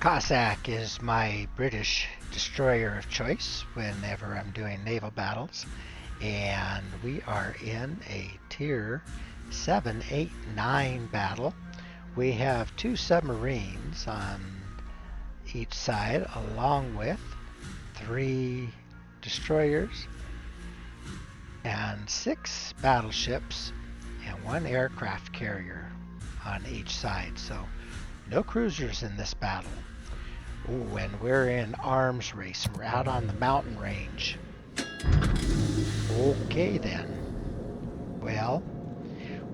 Cossack is my British destroyer of choice whenever I'm doing naval battles, and we are in a Tier 7, 8, 9 battle. We have 2 submarines on each side, along with 3 destroyers and 6 battleships and 1 aircraft carrier on each side. So no cruisers in this battle. Ooh, and we're in arms race. We're out on the mountain range. Okay then. Well,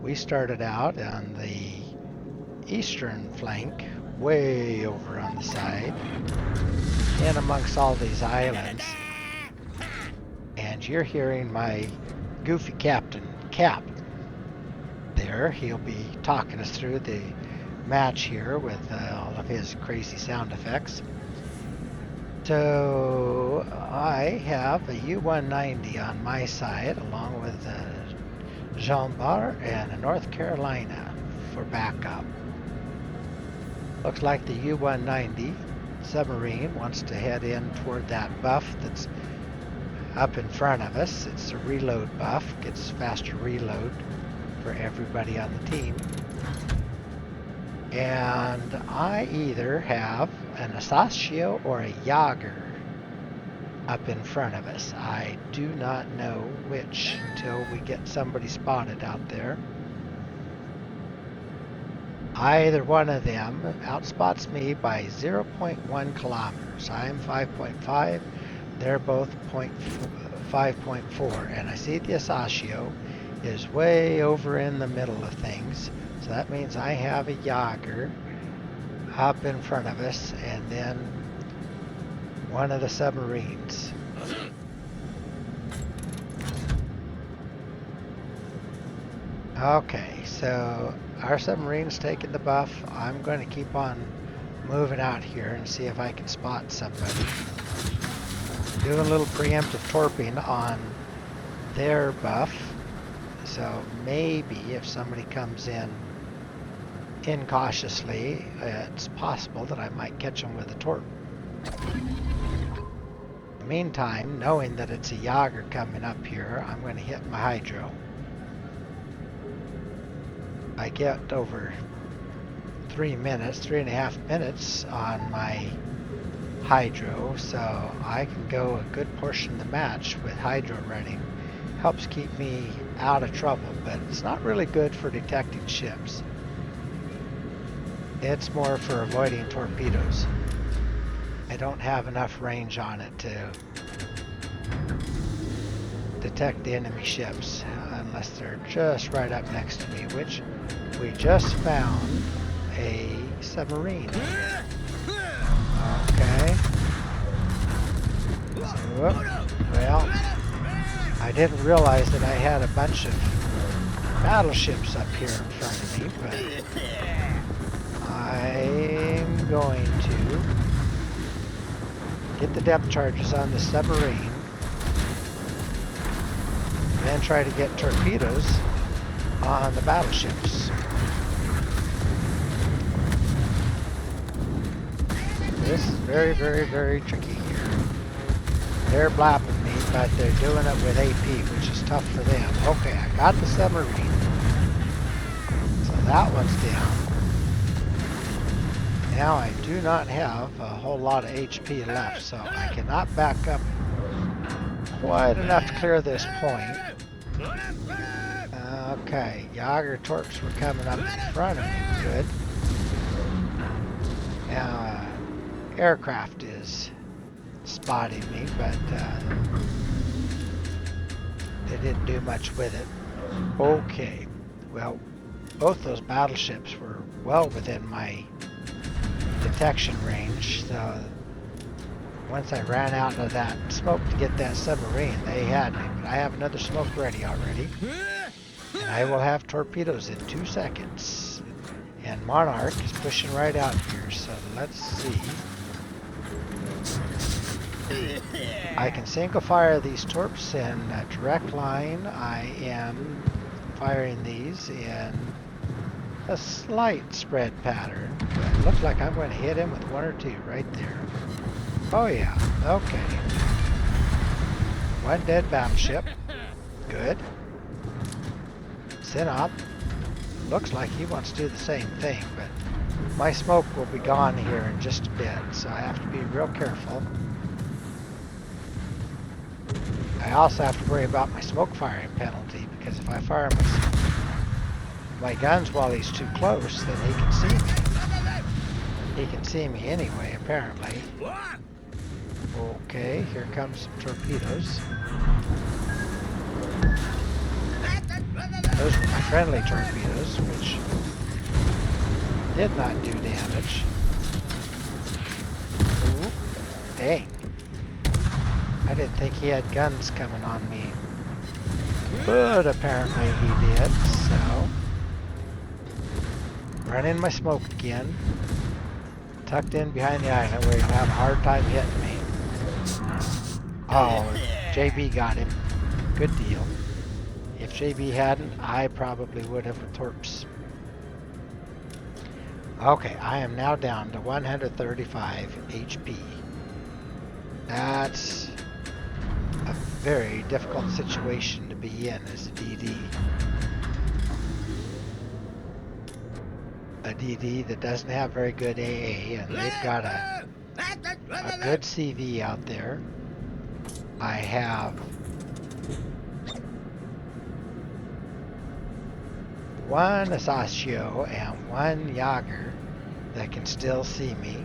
we started out on the eastern flank, way over on the side, in amongst all these islands. And you're hearing my goofy captain, Cap. There, he'll be talking us through the match here with all of his crazy sound effects. So I have a U-190 on my side, along with Jean Bar and a North Carolina for backup. Looks like the U-190 submarine wants to head in toward that buff that's up in front of us. It's a reload buff, gets faster reload for everybody on the team. And I either have an Asasio or a Jager up in front of us. I do not know which until we get somebody spotted out there. Either one of them outspots me by 0.1 kilometers. I am 5.5. They're both 5.4. And I see the Asasio is way over in the middle of things. So that means I have a Jager up in front of us, and then one of the submarines. Okay, so our submarine's taking the buff. I'm going to keep on moving out here and see if I can spot somebody. Doing a little preemptive torping on their buff. So maybe if somebody comes in incautiously, it's possible that I might catch them with a torp. In the meantime, knowing that it's a Jager coming up here, I'm going to hit my hydro. I get over 3.5 minutes on my hydro, so I can go a good portion of the match with hydro running. Helps keep me out of trouble, but it's not really good for detecting ships. It's more for avoiding torpedoes. I don't have enough range on it to detect the enemy ships unless they're just right up next to me, which we just found a submarine. Okay. So, well, I didn't realize that I had a bunch of battleships up here in front of me, but I'm going to get the depth charges on the submarine, and then try to get torpedoes on the battleships. This is very, very, very tricky here. They're blapping me, but they're doing it with AP, which is tough for them. Okay, I got the submarine. So that one's down. Now I do not have a whole lot of HP left, so I cannot back up quite enough to clear this point. Okay, Jager torps were coming up in front of me. Good. Now, aircraft is spotting me, but they didn't do much with it. Okay, well, both those battleships were well within my detection range, so once I ran out of that smoke to get that submarine, they had me. But I have another smoke ready already, and I will have torpedoes in 2 seconds. And Monarch is pushing right out here, so let's see. I can single fire these torps in a direct line. I am firing these in a slight spread pattern. But it looks like I'm going to hit him with one or two right there. Oh yeah, okay. One dead battleship. Good. Synop. Looks like he wants to do the same thing, but my smoke will be gone here in just a bit, so I have to be real careful. I also have to worry about my smoke firing penalty, because if I fire my guns while he's too close, then he can see me. He can see me anyway, apparently. Okay, here comes some torpedoes. Those were my friendly torpedoes, which did not do damage. Ooh, dang. I didn't think he had guns coming on me. But apparently he did, so. Running my smoke again. Tucked in behind the island where he'll have a hard time hitting me. Oh, JB got him. Good deal. If JB hadn't, I probably would have with torps. Okay, I am now down to 135 HP. That's a very difficult situation to be in as a DD. A DD that doesn't have very good AA, and they've got a good CV out there. I have one Asasio and one Jager that can still see me.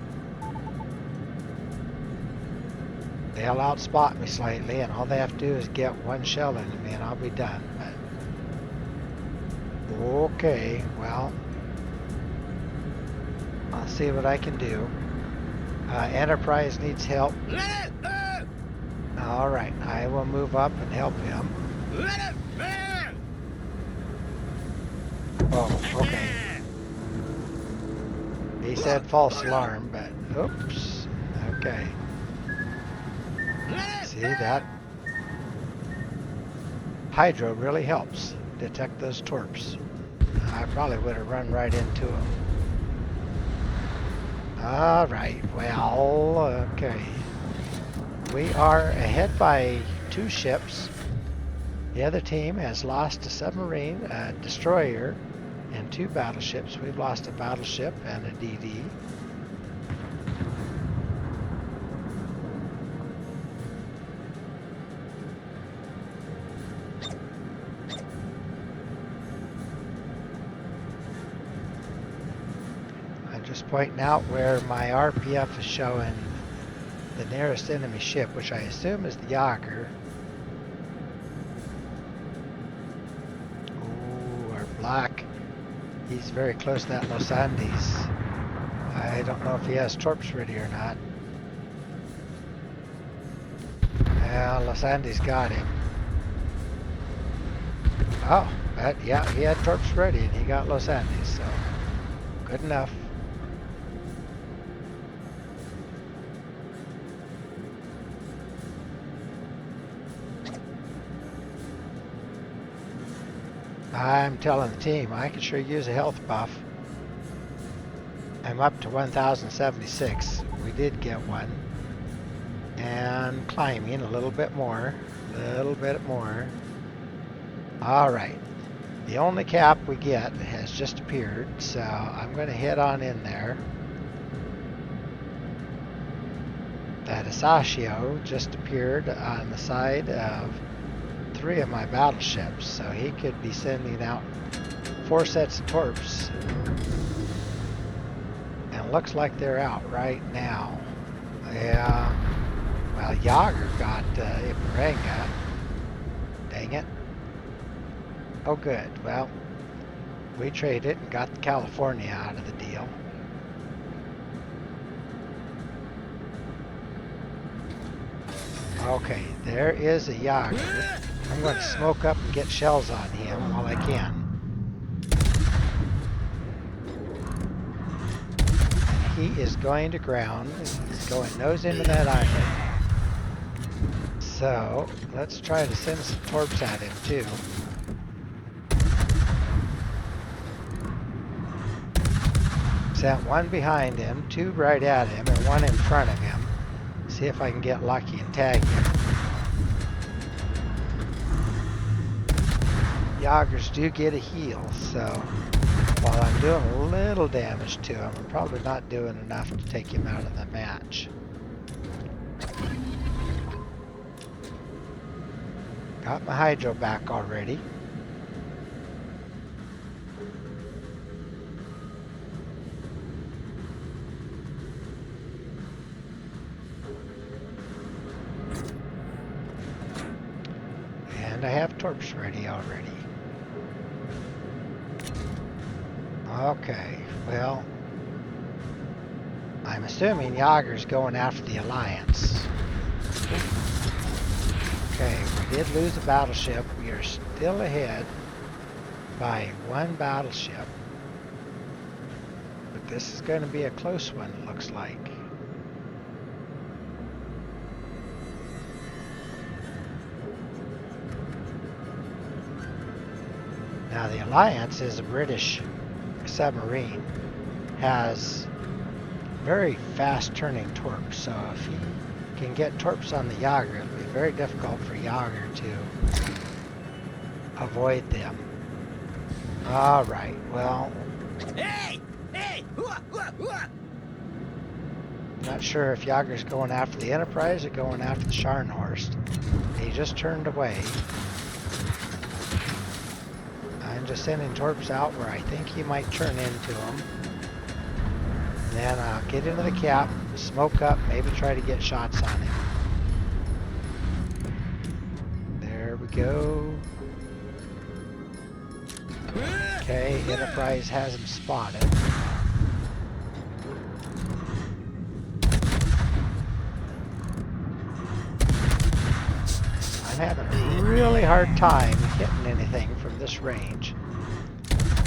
They'll outspot me slightly, and all they have to do is get one shell into me and I'll be done. But okay, well, I'll see what I can do. Enterprise needs help. Alright, I will move up and help him. Oh, okay. He said false alarm, but oops. Okay. See that? Hydro really helps detect those torps. I probably would have run right into them. Alright, well, okay. We are ahead by 2 ships. The other team has lost a submarine, a destroyer, and 2 battleships. We've lost a battleship and a DD. I'm just pointing out where my RPF is showing the nearest enemy ship, which I assume is the Jager. Ooh, our black. He's very close to that Los Andes. I don't know if he has torps ready or not. Well, Los Andes got him. Oh, yeah, he had torps ready and he got Los Andes, so good enough. I'm telling the team, I could sure use a health buff. I'm up to 1076. We did get one. And climbing a little bit more. Alright. The only cap we get has just appeared, so I'm going to head on in there. That Asasio just appeared on the side of 3 of my battleships, so he could be sending out 4 sets of torps. And it looks like they're out right now. Yeah. Well, Jager got Iparanga. Dang it. Oh, good. Well, we traded and got California out of the deal. Okay, there is a Jager. I'm going to smoke up and get shells on him while I can. And he is going to ground. He's going nose into that island. So, let's try to send some torps at him too. Sent one behind him, two right at him, and one in front of him. See if I can get lucky and tag him. Jagers do get a heal, so while I'm doing a little damage to him, I'm probably not doing enough to take him out of the match. Got my hydro back already. And I have torps ready already. Okay, well, I'm assuming Jager's going after the Alliance. Okay, we did lose a battleship. We are still ahead by one battleship. But this is going to be a close one, it looks like. Now the Alliance is a British submarine, has very fast turning torps, so if he can get torps on the Jager, it'll be very difficult for Jager to avoid them. Alright, well, not sure if Jager's going after the Enterprise or going after the Scharnhorst. He just turned away. I'm just sending torps out where I think he might turn into them. Then I'll get into the cap, smoke up, maybe try to get shots on him. There we go. Okay, Enterprise has him spotted. I'm having a really hard time hitting anything from this range.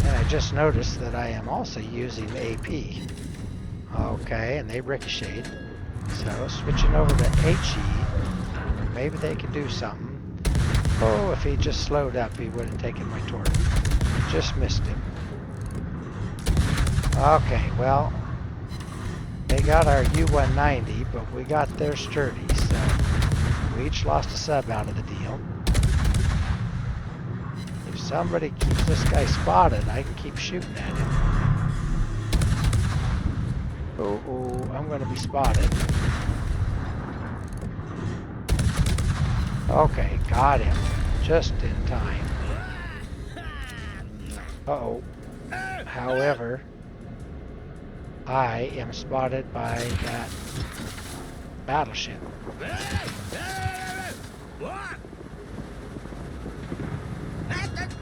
And I just noticed that I am also using AP. Okay, and they ricocheted. So switching over to HE, maybe they could do something. Oh, if he just slowed up, he would have taken my torp. Just missed him. Okay, well, they got our U-190, but we got their sturdy, so we each lost a sub out of the deal. If somebody keeps this guy spotted, I can keep shooting at him. Oh, I'm going to be spotted. Okay, got him. Just in time. Uh-oh. However, I am spotted by that battleship.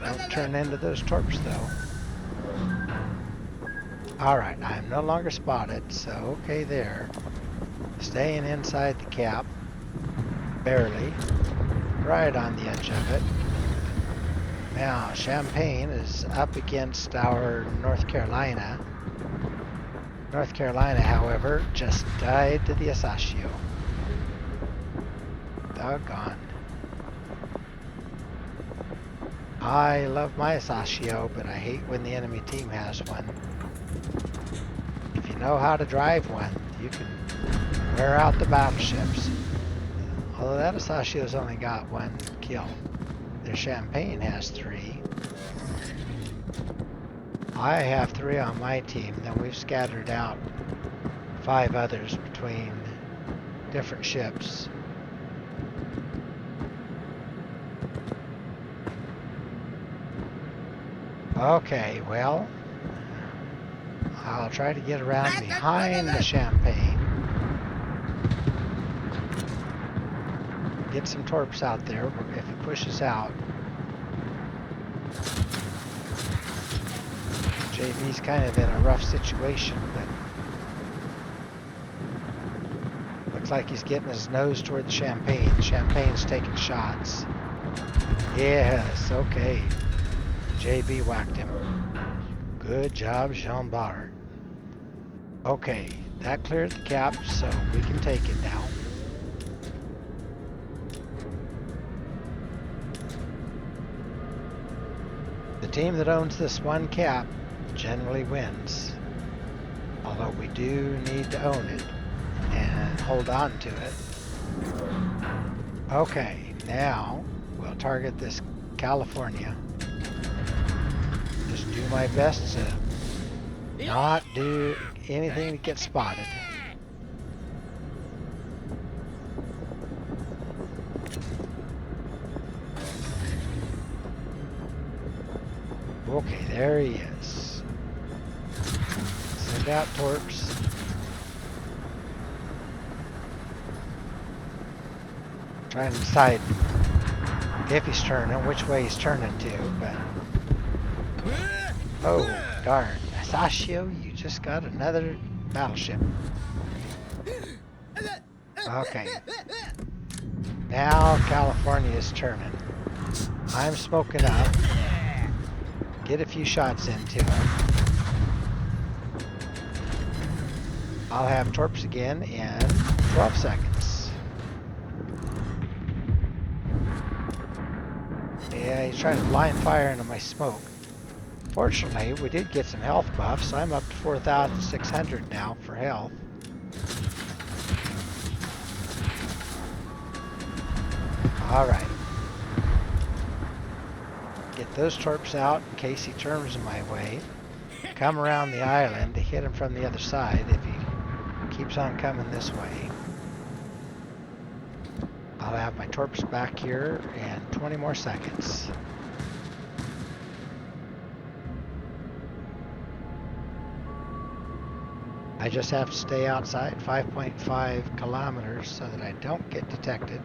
Don't turn into those torps, though. Alright, I'm no longer spotted, so okay there. Staying inside the cap. Barely. Right on the edge of it. Now, Champagne is up against our North Carolina. North Carolina, however, just died to the Asashio. Doggone. I love my Asashio, but I hate when the enemy team has one. If you know how to drive one, you can wear out the battleships. Although that Asashio's only got one kill. Their Champagne has 3. I have 3 on my team, then we've scattered out 5 others between different ships. Okay, well, I'll try to get around behind the Champagne. Get some torps out there if he pushes out. JB's kind of in a rough situation, but looks like he's getting his nose toward the Champagne. The Champagne's taking shots. Yes, okay. JB whacked him. Good job, Jean Bart. Okay, that cleared the cap, so we can take it now. The team that owns this one cap generally wins. although we do need to own it and hold on to it. Okay, now we'll target this California. Just do my best to not do anything to get spotted. Okay, there he is. Send out torps. Trying to decide if he's turning, which way he's turning to, but... Oh, darn. Sashio, you just got another battleship. Okay. Now California is turning. I'm smoking up. Get a few shots into him. I'll have torps again in 12 seconds. Yeah, he's trying to blind fire into my smoke. Fortunately, we did get some health buffs, so I'm up to 4,600 now for health. Alright. Get those torps out in case he turns my way. Come around the island to hit him from the other side if he keeps on coming this way. I'll have my torps back here in 20 more seconds. I just have to stay outside 5.5 kilometers so that I don't get detected.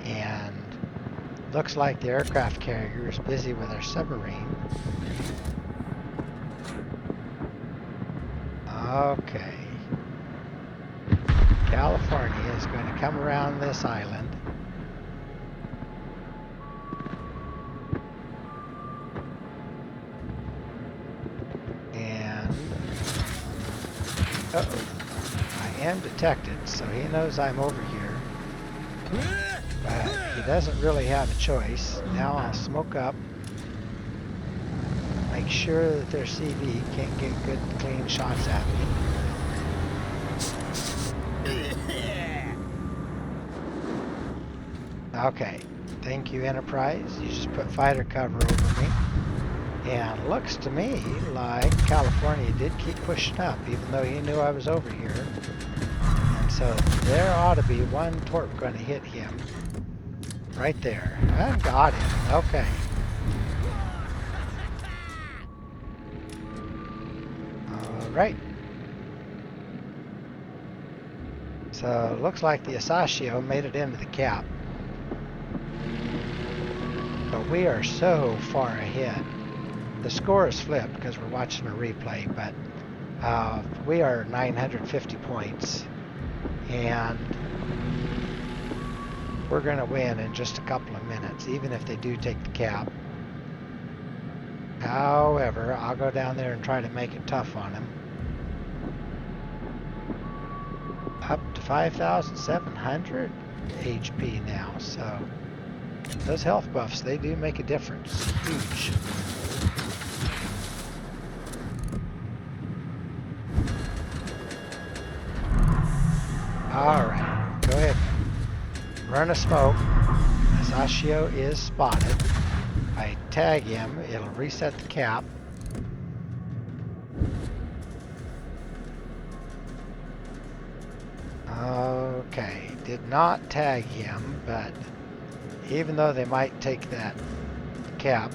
And looks like the aircraft carrier is busy with our submarine. Okay. California is going to come around this island. And... uh-oh. I am detected, so he knows I'm over here. But he doesn't really have a choice. Now I'll smoke up. Make sure that their CV can't get good, clean shots at me. Okay, thank you, Enterprise. You just put fighter cover over me. And looks to me like California did keep pushing up, even though he knew I was over here. And so there ought to be one torp going to hit him. Right there. I got him. Okay. Alright. So looks like the Asashio made it into the cap. But we are so far ahead. The score is flipped because we're watching a replay, but we are 950 points. And we're going to win in just a couple of minutes, even if they do take the cap. However, I'll go down there and try to make it tough on him. Up to 5,700 HP now, so those health buffs, they do make a difference. Huge. Alright, go ahead. Run a smoke. Sashio is spotted. I tag him, it'll reset the cap. Okay, did not tag him, but even though they might take that cap,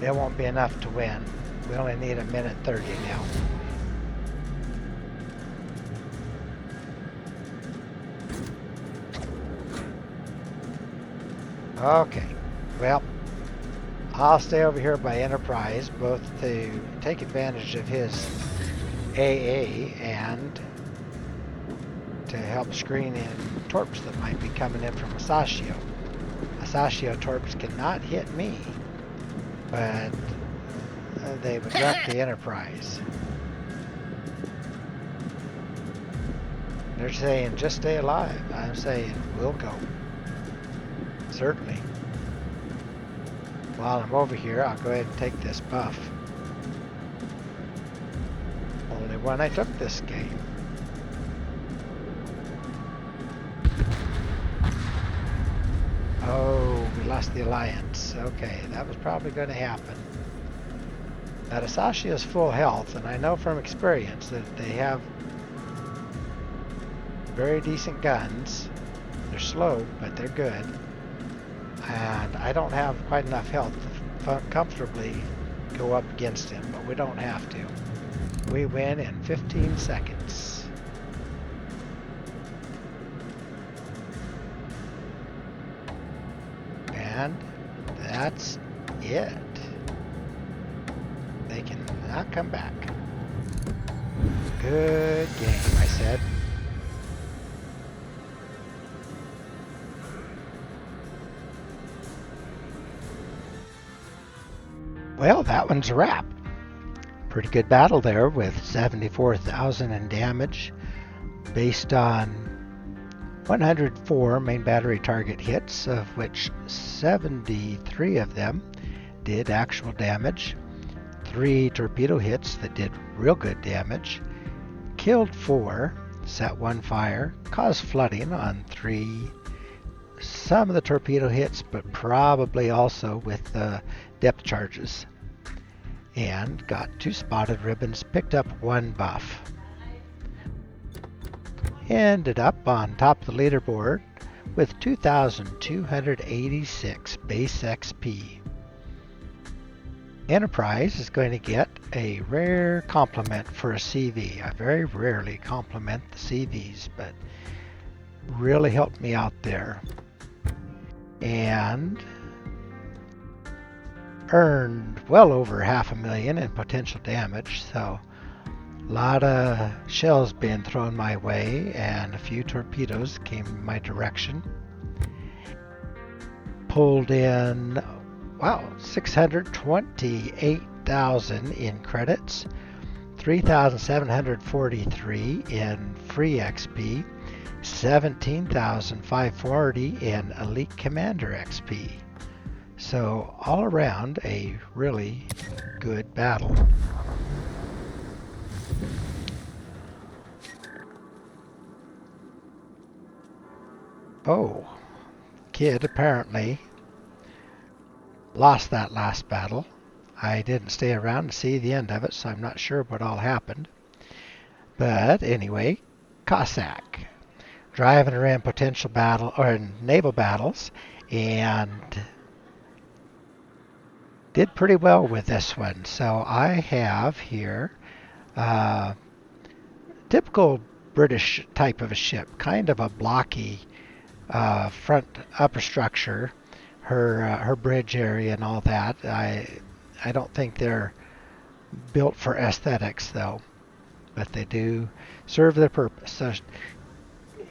it won't be enough to win. We only need a minute 30 now. Okay, well, I'll stay over here by Enterprise, both to take advantage of his AA and to help screen in torps that might be coming in from Asashio. Asashio torps cannot hit me, but they would wreck the Enterprise. They're saying just stay alive. I'm saying we'll go. Certainly. While I'm over here, I'll go ahead and take this buff. the one I took this game. Oh, we lost the Alliance. Okay, that was probably going to happen. Atasashi is full health, and I know from experience that they have very decent guns. They're slow, but they're good. And I don't have quite enough health to comfortably go up against him, but we don't have to. We win in 15 seconds. And that's it. They cannot come back. Good game, I said. Well, that one's a wrap. Pretty good battle there with 74,000 in damage based on 104 main battery target hits, of which 73 of them did actual damage, 3 torpedo hits that did real good damage, killed 4, set 1 fire, caused flooding on 3, some of the torpedo hits, but probably also with the depth charges, and got 2 spotted ribbons, picked up 1 buff. Ended up on top of the leaderboard with 2,286 base XP. Enterprise is going to get a rare compliment for a CV. I very rarely compliment the CVs, but really helped me out there. And earned well over 500,000 in potential damage, so a lot of shells being thrown my way, and a few torpedoes came my direction. Pulled in, wow, 628,000 in credits, 3,743 in free XP, 17,540 in Elite Commander XP. So all around a really good battle. Oh, Kid apparently lost that last battle. I didn't stay around to see the end of it, so I'm not sure what all happened. But anyway, Cossack driving around potential battle or naval battles, and did pretty well with this one. So I have here typical British type of a ship, kind of a blocky front upper structure, her bridge area and all that. I don't think they're built for aesthetics though, but they do serve their purpose. So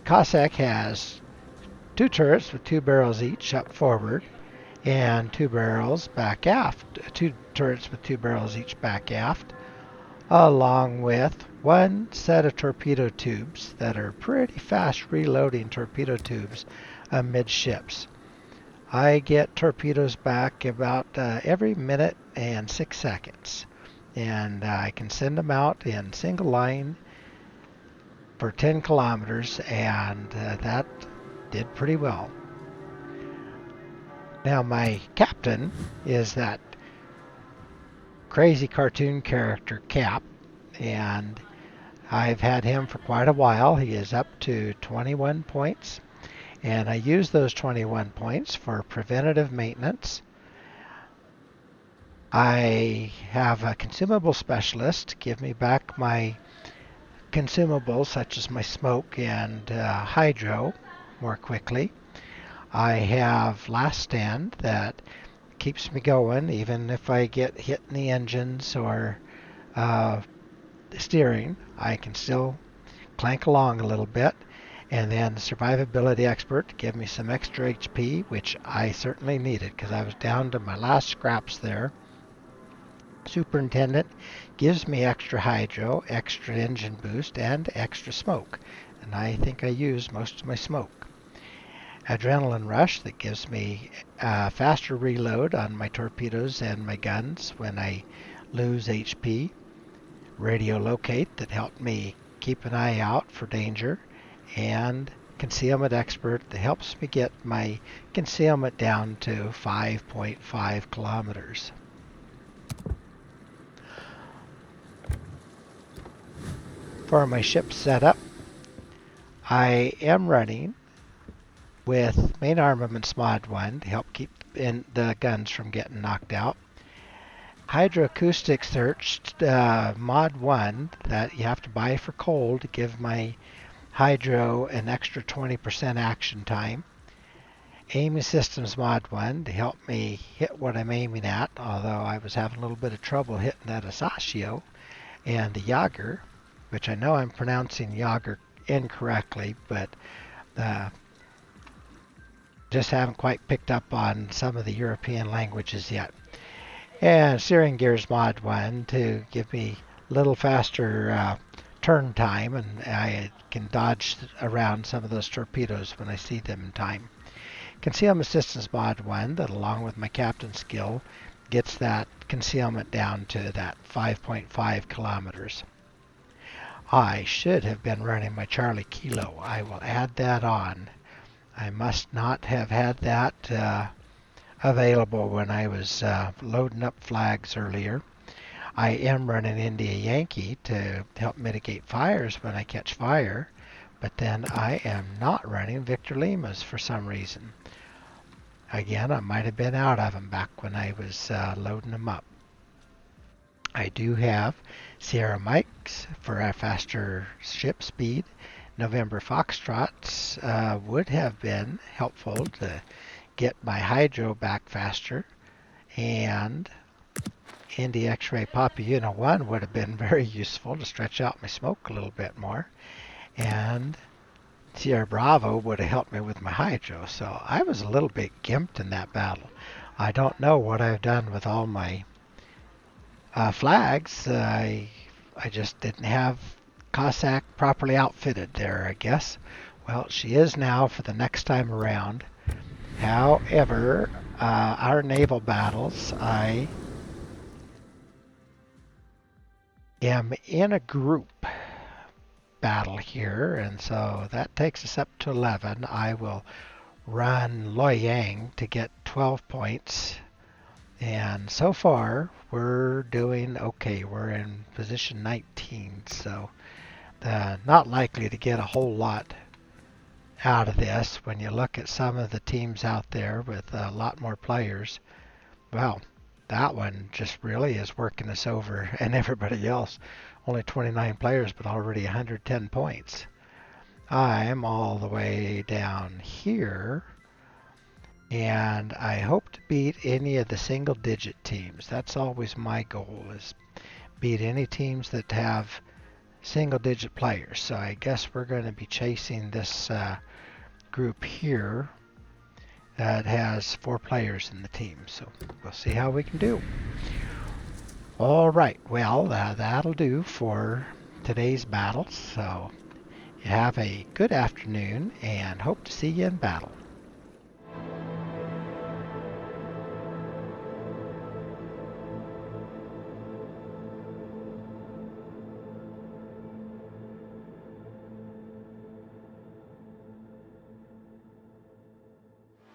Cossack has 2 turrets with 2 barrels each up forward, and 2 barrels back aft. 2 turrets with 2 barrels each back aft, along with 1 set of torpedo tubes that are pretty fast reloading torpedo tubes amidships. I get torpedoes back about every minute and 6 seconds, and I can send them out in single line for 10 kilometers, and that did pretty well. Now my captain is that crazy cartoon character Cap, and I've had him for quite a while. He is up to 21 points, and I use those 21 points for preventative maintenance. I have a consumable specialist give me back my consumables such as my smoke and hydro more quickly. I have last stand that keeps me going even if I get hit in the engines or steering. I can still clank along a little bit. And then the survivability expert to give me some extra HP, which I certainly needed because I was down to my last scraps there. Superintendent gives me extra hydro, extra engine boost, and extra smoke. And I think I used most of my smoke. Adrenaline rush that gives me faster reload on my torpedoes and my guns when I lose HP. radio locate that helped me keep an eye out for danger, and concealment expert that helps me get my concealment down to 5.5 kilometers. For my ship setup, I am running with main armaments mod 1 to help keep the guns from getting knocked out. Hydroacoustic search mod 1 that you have to buy for coal to give my hydro an extra 20% action time. Aiming systems mod 1 to help me hit what I'm aiming at, although I was having a little bit of trouble hitting that Asashio and the Yager, which I know I'm pronouncing Yager incorrectly, but just haven't quite picked up on some of the European languages yet. And steering gears mod 1 to give me a little faster turn time, and I can dodge around some of those torpedoes when I see them in time. Concealment assistance mod 1 that, along with my captain skill, gets that concealment down to that 5.5 kilometers. I should have been running my Charlie Kilo. I will add that on. I must not have had that available when I was loading up flags earlier. I am running India Yankee to help mitigate fires when I catch fire, but then I am not running Victor Limas for some reason. Again, I might have been out of them back when I was loading them up. I do have Sierra Mikes for a faster ship speed. November Foxtrots would have been helpful to get my hydro back faster, and Indy X-Ray Papa Una 1 would have been very useful to stretch out my smoke a little bit more, and Sierra Bravo would have helped me with my hydro, so I was a little bit gimped in that battle. I don't know what I've done with all my flags. I just didn't have Cossack properly outfitted there, I guess. Well, she is now for the next time around. However, our naval battles, I am in a group battle here, and so that takes us up to 11. I will run Loyang to get 12 points, and so far we're doing okay. We're in position 19, so not likely to get a whole lot out of this. When you look at some of the teams out there with a lot more players, well, that one just really is working us over, and everybody else, only 29 players but already 110 points. I'm all the way down here, and I hope to beat any of the single digit teams. That's always my goal, is beat any teams that have single digit players. So I guess we're going to be chasing this group here that has 4 players in the team. So we'll see how we can do. All right, well, that'll do for today's battle. So you have a good afternoon, and hope to see you in battle.